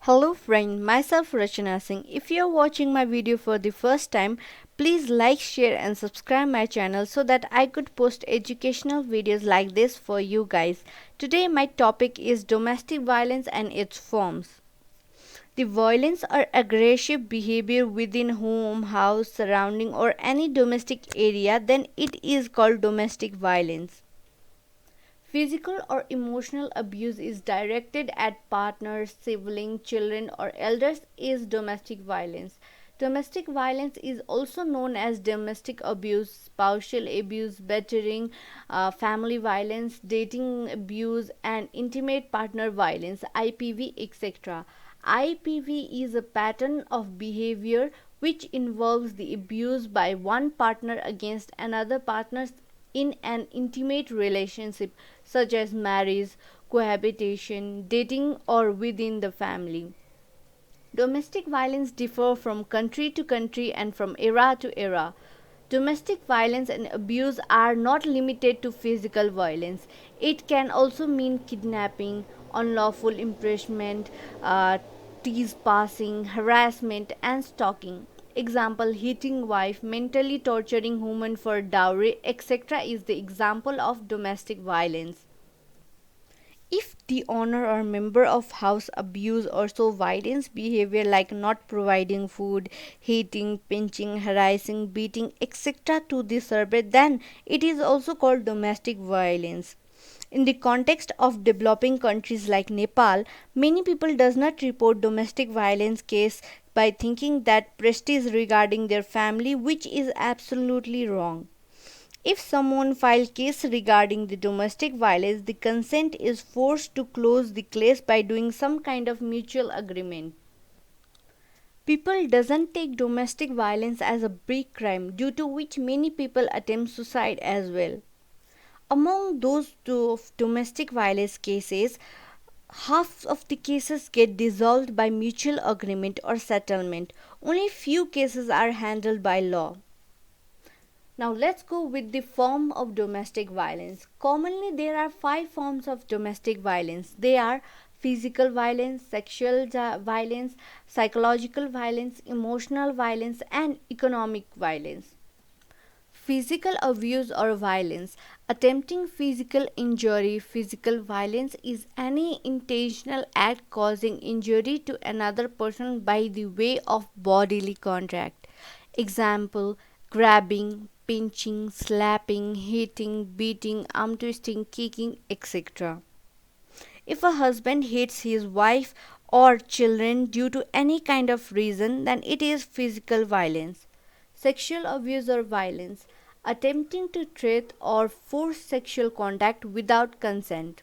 Hello friend, myself Rachana Singh. If you are watching my video for the first time, please like, share and subscribe my channel so that I could post educational videos like this for you guys. Today my topic is domestic violence and its forms. The violence or aggressive behavior within home, house, surrounding or any domestic area, then it is called domestic violence. Physical or emotional abuse is directed at partners, siblings, children, or elders is domestic violence. Domestic violence is also known as domestic abuse, spousal abuse, battering, family violence, dating abuse, and intimate partner violence (IPV), etc. IPV is a pattern of behavior which involves the abuse by one partner against another partner in an intimate relationship such as marriage, cohabitation, dating, or within the family. Domestic violence differ from country to country and from era to era. Domestic violence and abuse are not limited to physical violence. It can also mean kidnapping, unlawful imprisonment, trespassing, harassment, and stalking. Example: hitting wife, mentally torturing woman for dowry, etc. is the example of domestic violence. If the owner or member of house abuse or so violence behavior like not providing food, hitting, pinching, harassing, beating, etc. to the servant, then it is also called domestic violence. In the context of developing countries like Nepal, many people does not report domestic violence case by thinking that prestige regarding their family, which is absolutely wrong. If someone files case regarding the domestic violence, the consent is forced to close the case by doing some kind of mutual agreement. People doesn't take domestic violence as a big crime, due to which many people attempt suicide as well. Among those two of domestic violence cases, half of the cases get dissolved by mutual agreement or settlement. Only few cases are handled by law. Now let's go with the form of domestic violence. Commonly there are five forms of domestic violence. They are physical violence, sexual violence, psychological violence, emotional violence and economic violence. Physical abuse or violence. Attempting physical injury. Physical violence is any intentional act causing injury to another person by the way of bodily contact. Example: grabbing, pinching, slapping, hitting, beating, arm twisting, kicking, etc. If a husband hits his wife or children due to any kind of reason, then it is physical violence. Sexual abuse or violence. Attempting to treat or force sexual contact without consent.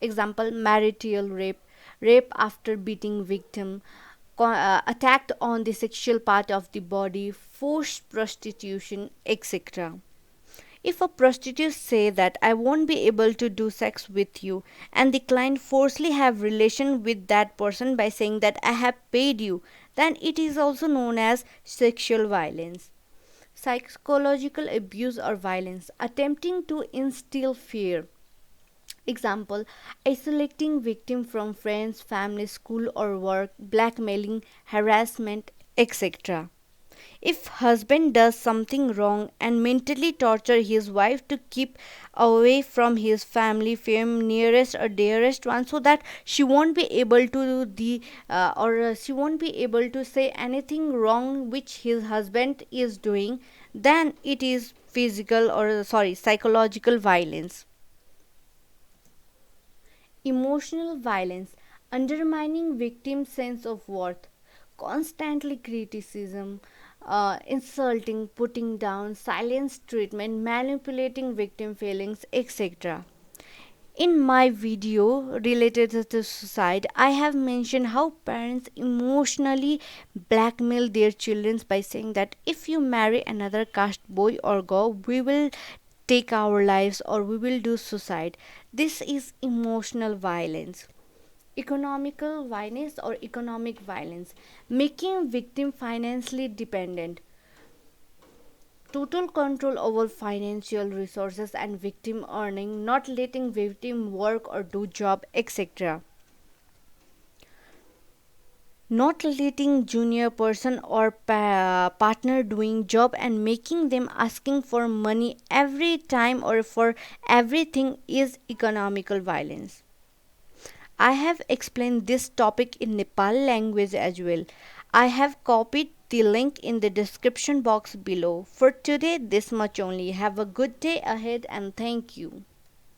Example: marital rape, rape after beating victim, attacked on the sexual part of the body, forced prostitution, etc. If a prostitute say that I won't be able to do sex with you, and the client forcefully have relation with that person by saying that I have paid you, then it is also known as sexual violence. Psychological abuse or violence. Attempting to instill fear. Example: isolating victim from friends, family, school or work, blackmailing, harassment, etc. If husband does something wrong and mentally torture his wife to keep away from his family, fame, nearest or dearest one, so that she won't be able to do the or she won't be able to say anything wrong which his husband is doing, then it is physical or psychological violence. Emotional violence. Undermining victim's sense of worth, constantly criticism, insulting, putting down, silence treatment, manipulating victim feelings, etc. In my video related to suicide, I have mentioned how parents emotionally blackmail their children by saying that if you marry another caste boy or girl, we will take our lives or we will do suicide. This is emotional violence. Economical violence or economic violence. Making victim financially dependent. Total control over financial resources and victim earning, not letting victim work or do job, etc. Not letting junior person or partner doing job and making them asking for money every time or for everything is economical violence. I have explained this topic in Nepali language as well. I have copied the link in the description box below. For today, this much only. Have a good day ahead and thank you.